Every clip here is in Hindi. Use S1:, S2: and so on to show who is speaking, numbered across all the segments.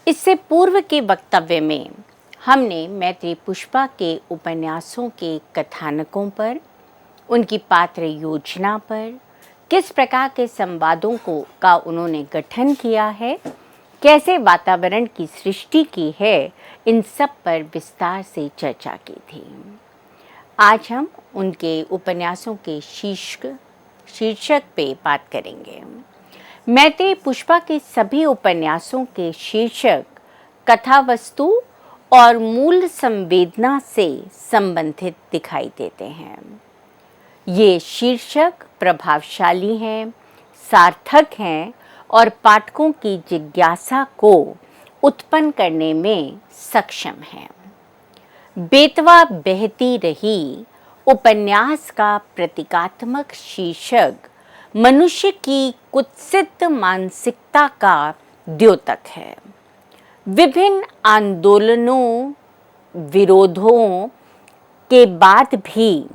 S1: इससे पूर्व के वक्तव्य में हमने मैत्री पुष्पा के उपन्यासों के कथानकों पर, उनकी पात्र योजना पर, किस प्रकार के संवादों का उन्होंने गठन किया है, कैसे वातावरण की सृष्टि की है, इन सब पर विस्तार से चर्चा की थी। आज हम उनके उपन्यासों के शीर्षक पे बात करेंगे। मैत्री पुष्पा के सभी उपन्यासों के शीर्षक कथावस्तु और मूल संवेदना से संबंधित दिखाई देते हैं। ये शीर्षक प्रभावशाली हैं, सार्थक हैं और पाठकों की जिज्ञासा को उत्पन्न करने में सक्षम हैं। बेतवा बहती रही उपन्यास का प्रतीकात्मक शीर्षक मनुष्य की कुत्सित मानसिकता का द्योतक है। विभिन्न आंदोलनों, विरोधों के बाद भी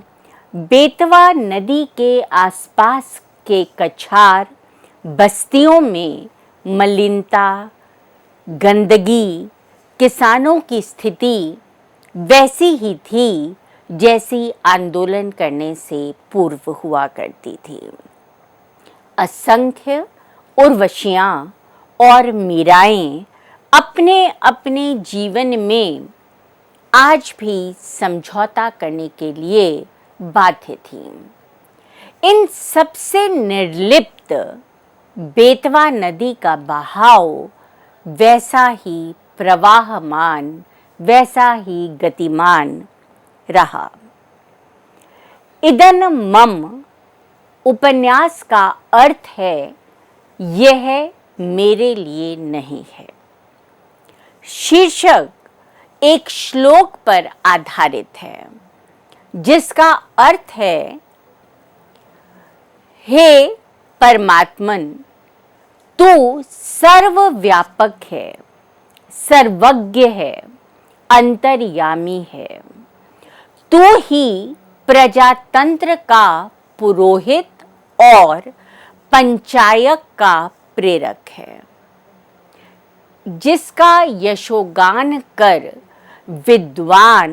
S1: बेतवा नदी के आसपास के कछार बस्तियों में मलिनता, गंदगी, किसानों की स्थिति वैसी ही थी जैसी आंदोलन करने से पूर्व हुआ करती थी। असंख्य उर्वशियां और मीराएं अपने अपने जीवन में आज भी समझौता करने के लिए बाध्य थीं। इन सबसे निर्लिप्त बेतवा नदी का बहाव वैसा ही प्रवाहमान, वैसा ही गतिमान रहा। इदं मम उपन्यास का अर्थ है यह मेरे लिए नहीं है। शीर्षक एक श्लोक पर आधारित है जिसका अर्थ है, हे परमात्मन, तू सर्वव्यापक है, सर्वज्ञ है, अंतर्यामी है। तू ही प्रजातंत्र का पुरोहित और पंचायत का प्रेरक है, जिसका यशोगान कर विद्वान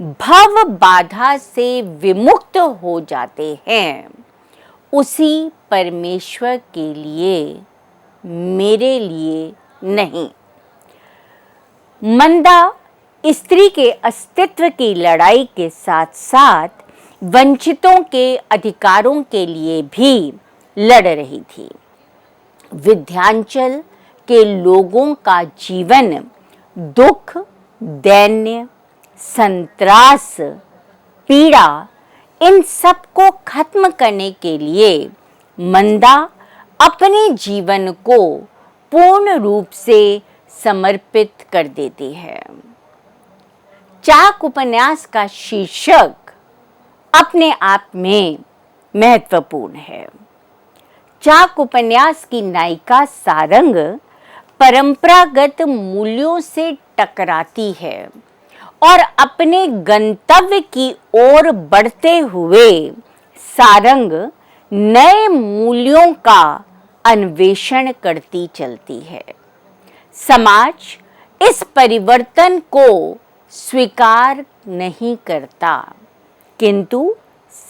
S1: भव बाधा से विमुक्त हो जाते हैं। उसी परमेश्वर के लिए, मेरे लिए नहीं। मंदा स्त्री के अस्तित्व की लड़ाई के साथ साथ वंचितों के अधिकारों के लिए भी लड़ रही थी। विंध्याचल के लोगों का जीवन दुख, दैन्य, संत्रास, पीड़ा, इन सब को खत्म करने के लिए मंदा अपने जीवन को पूर्ण रूप से समर्पित कर देती है। चाक उपन्यास का शीर्षक अपने आप में महत्वपूर्ण है। चाक उपन्यास की नायिका सारंग परंपरागत मूल्यों से टकराती है और अपने गंतव्य की ओर बढ़ते हुए सारंग नए मूल्यों का अन्वेषण करती चलती है। समाज इस परिवर्तन को स्वीकार नहीं करता, किंतु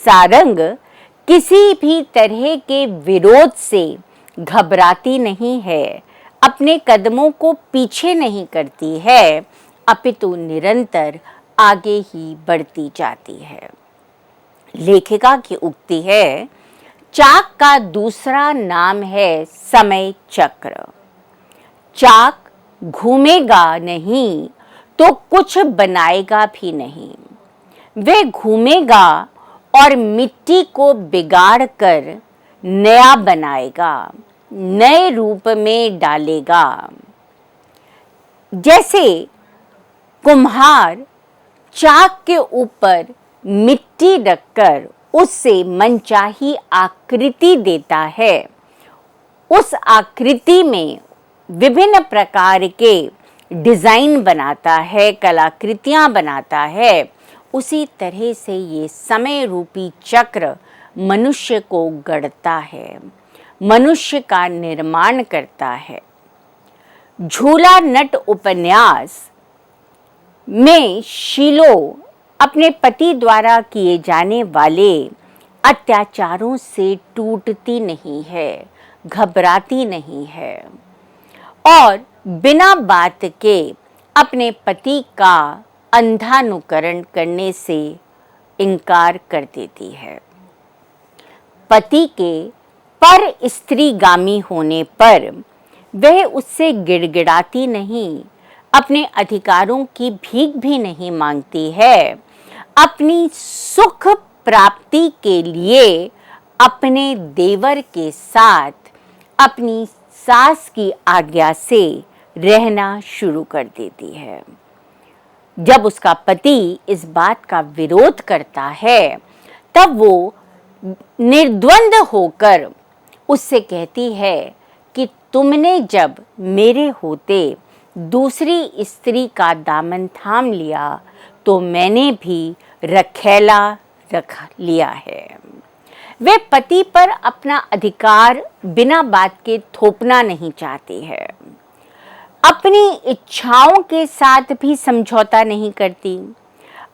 S1: सारंग किसी भी तरह के विरोध से घबराती नहीं है, अपने कदमों को पीछे नहीं करती है, अपितु निरंतर आगे ही बढ़ती जाती है। लेखिका की उक्ति है, चाक का दूसरा नाम है समय चक्र। चाक घूमेगा नहीं तो कुछ बनाएगा भी नहीं। वे घूमेगा और मिट्टी को बिगाड़ कर नया बनाएगा, नए रूप में डालेगा। जैसे कुम्हार चाक के ऊपर मिट्टी रखकर उससे मनचाही आकृति देता है, उस आकृति में विभिन्न प्रकार के डिजाइन बनाता है, कलाकृतियां बनाता है, उसी तरह से ये समय रूपी चक्र मनुष्य को गढ़ता है, मनुष्य का निर्माण करता है। झूला नट उपन्यास में शीलो अपने पति द्वारा किए जाने वाले अत्याचारों से टूटती नहीं है, घबराती नहीं है और बिना बात के अपने पति का अंधानुकरण करने से इनकार कर देती है। पति के पर स्त्रीगामी होने पर वह उससे गिड़गिड़ाती नहीं, अपने अधिकारों की भीख भी नहीं मांगती है, अपनी सुख प्राप्ति के लिए अपने देवर के साथ अपनी सास की आज्ञा से रहना शुरू कर देती है। जब उसका पति इस बात का विरोध करता है तब वो निर्द्वंद होकर उससे कहती है कि तुमने जब मेरे होते दूसरी स्त्री का दामन थाम लिया तो मैंने भी रखैला रख लिया है। वे पति पर अपना अधिकार बिना बात के थोपना नहीं चाहती है, अपनी इच्छाओं के साथ भी समझौता नहीं करती।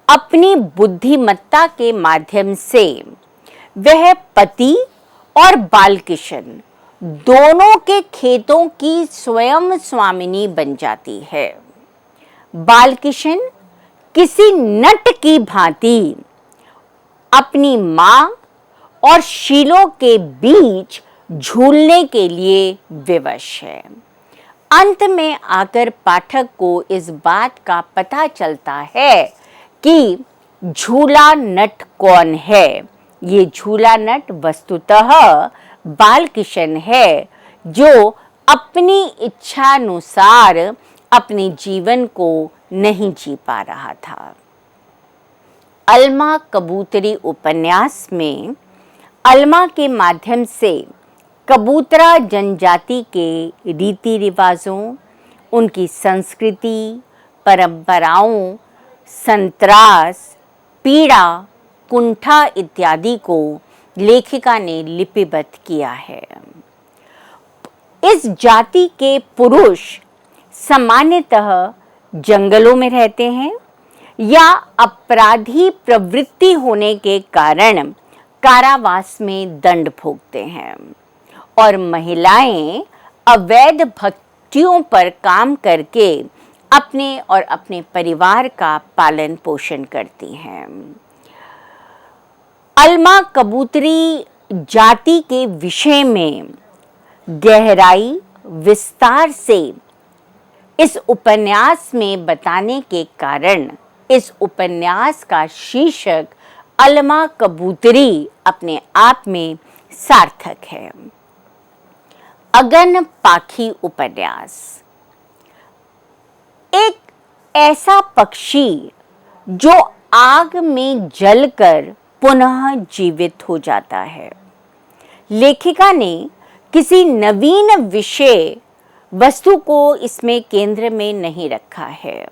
S1: अपनी बुद्धिमत्ता के माध्यम से वह पति और बालकिशन दोनों के खेतों की स्वयं स्वामिनी बन जाती है। बालकिशन किसी नट की भांति अपनी मां और शीलो के बीच झूलने के लिए विवश है। अंत में आकर पाठक को इस बात का पता चलता है कि झूला नट कौन है। ये झूला नट वस्तुतः बालकिशन है जो अपनी इच्छानुसार अपने जीवन को नहीं जी पा रहा था। अलमा कबूतरी उपन्यास में अलमा के माध्यम से कबूतरा जनजाति के रीति रिवाजों, उनकी संस्कृति, परंपराओं, संत्रास, पीड़ा, कुंठा इत्यादि को लेखिका ने लिपिबद्ध किया है। इस जाति के पुरुष सामान्यतः जंगलों में रहते हैं या अपराधी प्रवृत्ति होने के कारण कारावास में दंड भोगते हैं और महिलाएं अवैध भट्टियों पर काम करके अपने और अपने परिवार का पालन पोषण करती हैं। अलमा कबूतरी जाति के विषय में गहराई विस्तार से इस उपन्यास में बताने के कारण इस उपन्यास का शीर्षक अलमा कबूतरी अपने आप में सार्थक है। अगन पाखी उपन्यास एक ऐसा पक्षी जो आग में जलकर पुनः जीवित हो जाता है। लेखिका ने किसी नवीन विषय वस्तु को इसमें केंद्र में नहीं रखा है।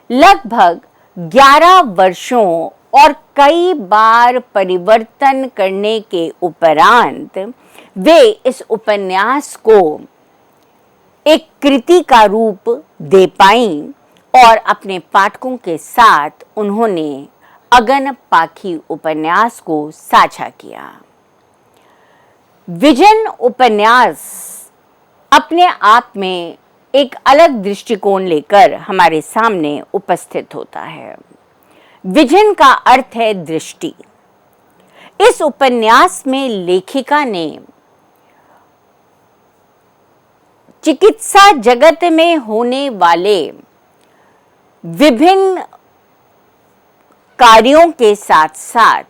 S1: लगभग 11 वर्षों और कई बार परिवर्तन करने के उपरांत वे इस उपन्यास को एक कृति का रूप दे पाईं और अपने पाठकों के साथ उन्होंने अगन पाखी उपन्यास को साझा किया। विजन उपन्यास अपने आप में एक अलग दृष्टिकोण लेकर हमारे सामने उपस्थित होता है। विजन का अर्थ है दृष्टि। इस उपन्यास में लेखिका ने चिकित्सा जगत में होने वाले विभिन्न कार्यों के साथ साथ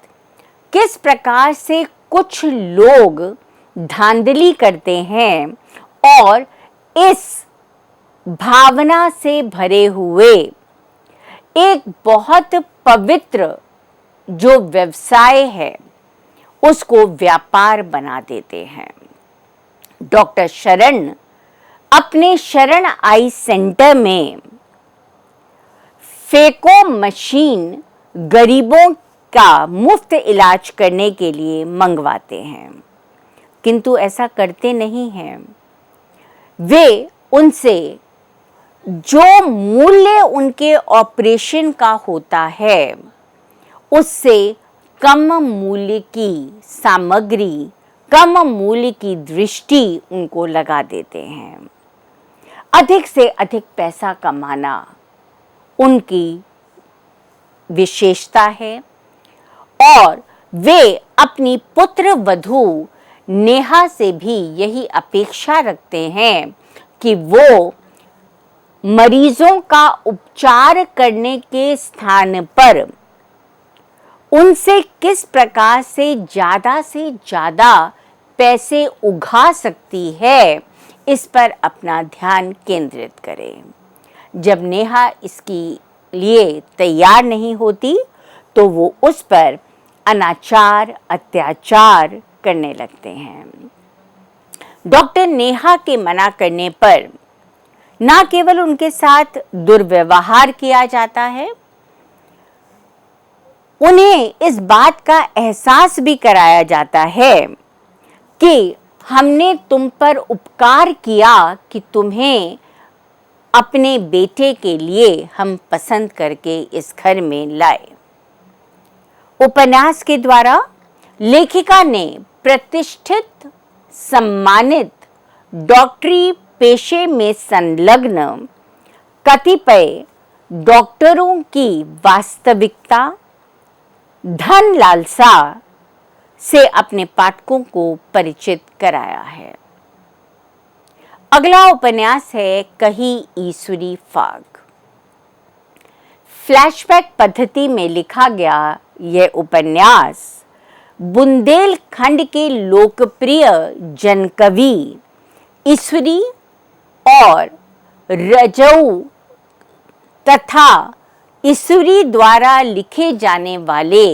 S1: किस प्रकार से कुछ लोग धांधली करते हैं और इस भावना से भरे हुए एक बहुत पवित्र जो व्यवसाय है उसको व्यापार बना देते हैं। डॉक्टर शरण अपने शरण आई सेंटर में फेको मशीन गरीबों का मुफ्त इलाज करने के लिए मंगवाते हैं, किंतु ऐसा करते नहीं हैं। वे उनसे जो मूल्य उनके ऑपरेशन का होता है उससे कम मूल्य की सामग्री, कम मूल्य की दृष्टि उनको लगा देते हैं। अधिक से अधिक पैसा कमाना उनकी विशेषता है और वे अपनी पुत्र वधू नेहा से भी यही अपेक्षा रखते हैं कि वो मरीजों का उपचार करने के स्थान पर उनसे किस प्रकार से ज़्यादा पैसे उगा सकती है, इस पर अपना ध्यान केंद्रित करें। जब नेहा इसके लिए तैयार नहीं होती तो वो उस पर अनाचार, अत्याचार करने लगते हैं। डॉक्टर नेहा के मना करने पर न केवल उनके साथ दुर्व्यवहार किया जाता है, उन्हें इस बात का एहसास भी कराया जाता है कि हमने तुम पर उपकार किया कि तुम्हें अपने बेटे के लिए हम पसंद करके इस घर में लाए। उपन्यास के द्वारा लेखिका ने प्रतिष्ठित, सम्मानित डॉक्टरी पेशे में संलग्न कतिपय डॉक्टरों की वास्तविकता, धन लालसा से अपने पाठकों को परिचित कराया है। अगला उपन्यास है कही ईश्वरी फाग। फ्लैशबैक पद्धति में लिखा गया यह उपन्यास बुंदेलखंड के लोकप्रिय जनकवि ईश्वरी और रजऊ तथा ईश्वरी द्वारा लिखे जाने वाले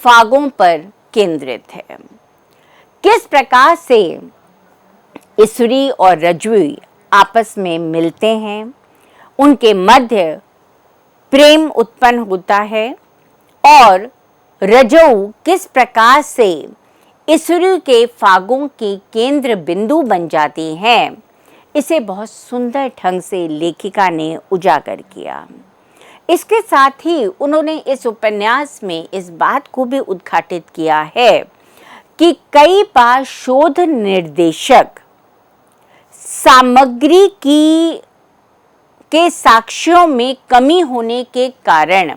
S1: फागों पर केंद्रित है। किस प्रकार से ईश्वरी और रजवी आपस में मिलते हैं, उनके मध्य प्रेम उत्पन्न होता है और रजऊ किस प्रकार से ईश्वरी के फागों के केंद्र बिंदु बन जाती हैं, इसे बहुत सुंदर ढंग से लेखिका ने उजागर किया। इसके साथ ही उन्होंने इस उपन्यास में इस बात को भी उद्घाटित किया है कि कई बार शोध निर्देशक सामग्री के साक्ष्यों में कमी होने के कारण,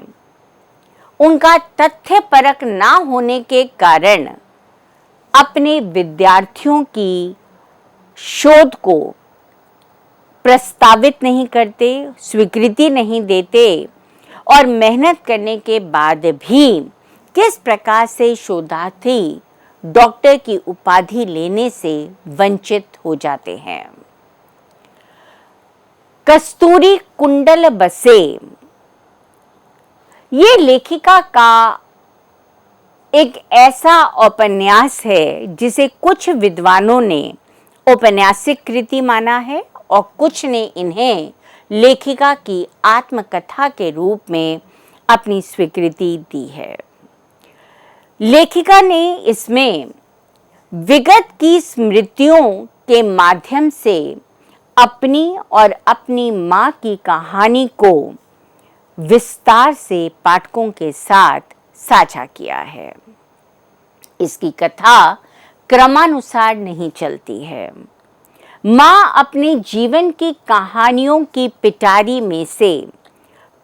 S1: उनका तथ्यपरक ना होने के कारण अपने विद्यार्थियों की शोध को प्रस्तावित नहीं करते, स्वीकृति नहीं देते और मेहनत करने के बाद भी किस प्रकार से शोधार्थी डॉक्टर की उपाधि लेने से वंचित हो जाते हैं। कस्तूरी कुंडल बसे ये लेखिका का एक ऐसा उपन्यास है जिसे कुछ विद्वानों ने औपन्यासिक कृति माना है और कुछ ने इन्हें लेखिका की आत्मकथा के रूप में अपनी स्वीकृति दी है। लेखिका ने इसमें विगत की स्मृतियों के माध्यम से अपनी और अपनी माँ की कहानी को विस्तार से पाठकों के साथ साझा किया है। इसकी कथा क्रमानुसार नहीं चलती है। माँ अपने जीवन की कहानियों की पिटारी में से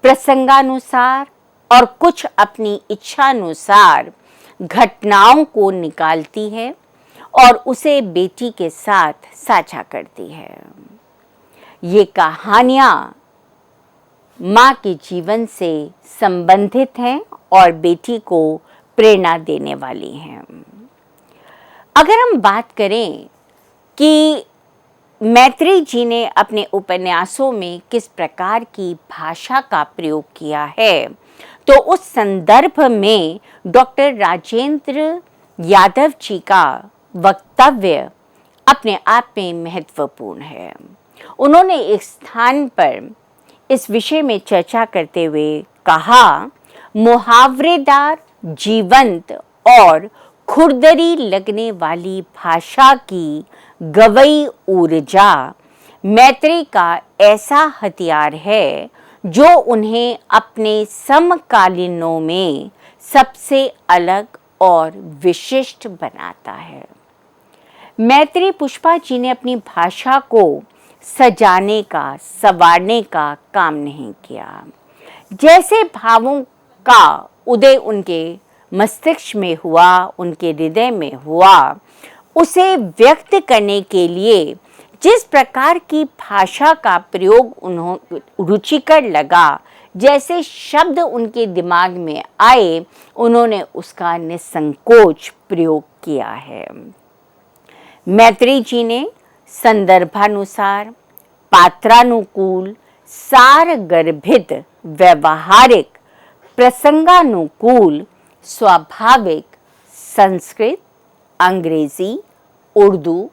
S1: प्रसंगानुसार और कुछ अपनी इच्छानुसार घटनाओं को निकालती है और उसे बेटी के साथ साझा करती है। ये कहानियाँ माँ के जीवन से संबंधित हैं और बेटी को प्रेरणा देने वाली हैं। अगर हम बात करें कि मैत्री जी ने अपने उपन्यासों में किस प्रकार की भाषा का प्रयोग किया है, तो उस संदर्भ में डॉक्टर राजेंद्र यादव जी का वक्तव्य अपने आप में महत्वपूर्ण है। उन्होंने एक स्थान पर इस विषय में चर्चा करते हुए कहा, मुहावरेदार, जीवंत और खुरदरी लगने वाली भाषा की गवई ऊर्जा मैत्री का ऐसा हथियार है जो उन्हें अपने समकालीनों में सबसे अलग और विशिष्ट बनाता है। मैत्री पुष्पा जी ने अपनी भाषा को सजाने का, संवारने का काम नहीं किया। जैसे भावों का उदय उनके मस्तिष्क में हुआ, उनके हृदय में हुआ, उसे व्यक्त करने के लिए जिस प्रकार की भाषा का प्रयोग उन्हें रुचिकर लगा, जैसे शब्द उनके दिमाग में आए, उन्होंने उसका निसंकोच प्रयोग किया है। मैत्री जी ने संदर्भानुसार, पात्रानुकूल, सारगर्भित, व्यवहारिक, प्रसंगानुकूल, स्वाभाविक संस्कृत, अंग्रेजी, उर्दू,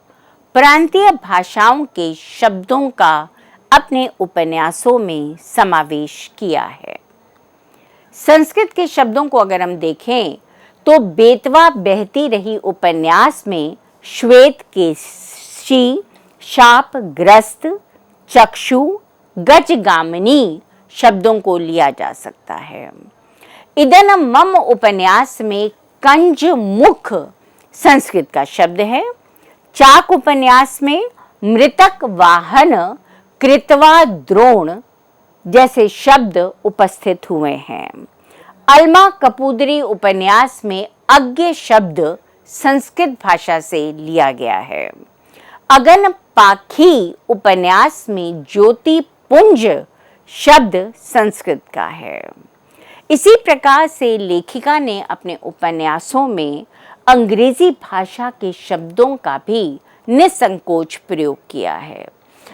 S1: प्रांतीय भाषाओं के शब्दों का अपने उपन्यासों में समावेश किया है। संस्कृत के शब्दों को अगर हम देखें तो बेतवा बहती रही उपन्यास में श्वेत केशी, शापग्रस्त, चक्षु, गजगामिनी शब्दों को लिया जा सकता है। इदन मम उपन्यास में कंज मुख संस्कृत का शब्द है। चाक उपन्यास में मृतक वाहन, कृतवा द्रोण जैसे शब्द उपस्थित हुए हैं। अलमा कपूदरी उपन्यास में अज्ञ शब्द संस्कृत भाषा से लिया गया है। अगन पाखी उपन्यास में ज्योति पुंज शब्द संस्कृत का है। इसी प्रकार से लेखिका ने अपने उपन्यासों में अंग्रेजी भाषा के शब्दों का भी निसंकोच प्रयोग किया है।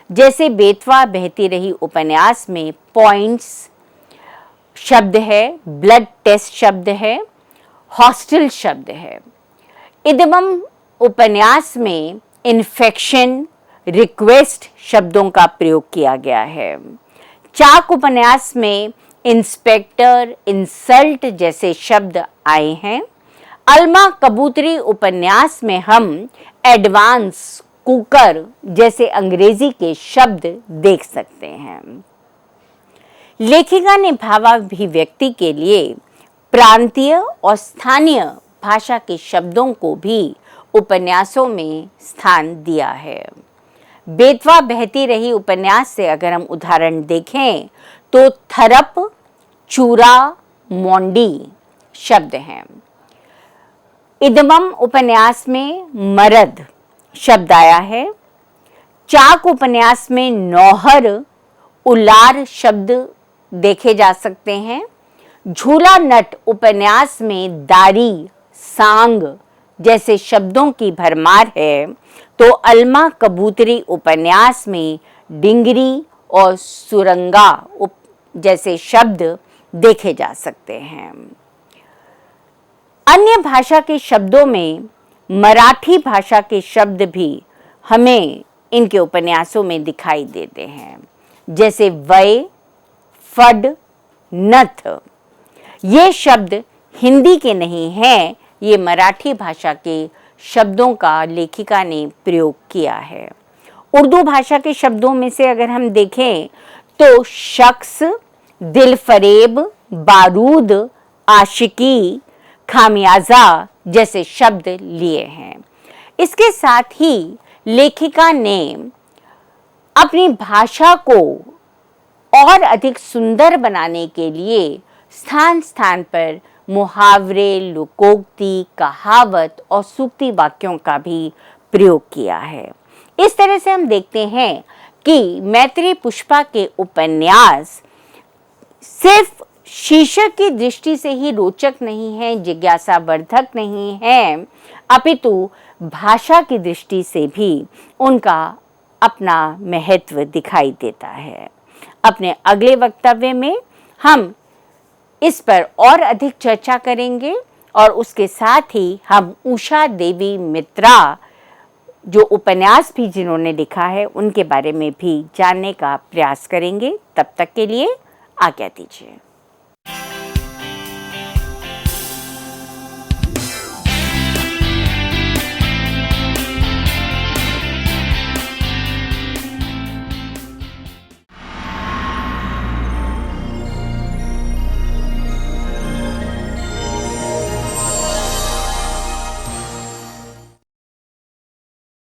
S1: जैसे बेतवा बहती रही उपन्यास में पॉइंट्स शब्द है, ब्लड टेस्ट शब्द है, हॉस्टल शब्द है। इदमम उपन्यास में इन्फेक्शन, रिक्वेस्ट शब्दों का प्रयोग किया गया है। चाक उपन्यास में इंस्पेक्टर, इंसल्ट जैसे शब्द आए हैं। अलमा कबूतरी उपन्यास में हम एडवांस, कुकर जैसे अंग्रेजी के शब्द देख सकते हैं। लेखिका ने भावाभिव्यक्ति के लिए प्रांतीय और स्थानीय भाषा के शब्दों को भी उपन्यासों में स्थान दिया है। बेतवा बहती रही उपन्यास से अगर हम उदाहरण देखें तो थरप, चूरा, मोंडी शब्द हैं। इदमम उपन्यास में मरद शब्द आया है। चाक उपन्यास में नौहर, उलार शब्द देखे जा सकते हैं। झूला नट उपन्यास में दारी, सांग जैसे शब्दों की भरमार है, तो अलमा कबूतरी उपन्यास में डिंगरी और सुरंगा जैसे शब्द देखे जा सकते हैं। अन्य भाषा के शब्दों में मराठी भाषा के शब्द भी हमें इनके उपन्यासों में दिखाई देते हैं, जैसे वय, फड, नथ। ये शब्द हिंदी के नहीं हैं, ये मराठी भाषा के शब्दों का लेखिका ने प्रयोग किया है। उर्दू भाषा के शब्दों में से अगर हम देखें तो शख्स, दिलफरेब, बारूद, आशिकी, खामियाजा जैसे शब्द लिए हैं। इसके साथ ही लेखिका ने अपनी भाषा को और अधिक सुंदर बनाने के लिए स्थान स्थान पर मुहावरे, लोकोक्ति, कहावत और सूक्ति वाक्यों का भी प्रयोग किया है। इस तरह से हम देखते हैं कि मैत्री पुष्पा के उपन्यास सिर्फ शीर्षक की दृष्टि से ही रोचक नहीं है, जिज्ञासावर्धक नहीं है, अपितु भाषा की दृष्टि से भी उनका अपना महत्व दिखाई देता है। अपने अगले वक्तव्य में हम इस पर और अधिक चर्चा करेंगे और उसके साथ ही हम उषा देवी मित्रा जो उपन्यास भी जिन्होंने लिखा है उनके बारे में भी जानने का प्रयास करेंगे। तब तक के लिए आज्ञा दीजिए।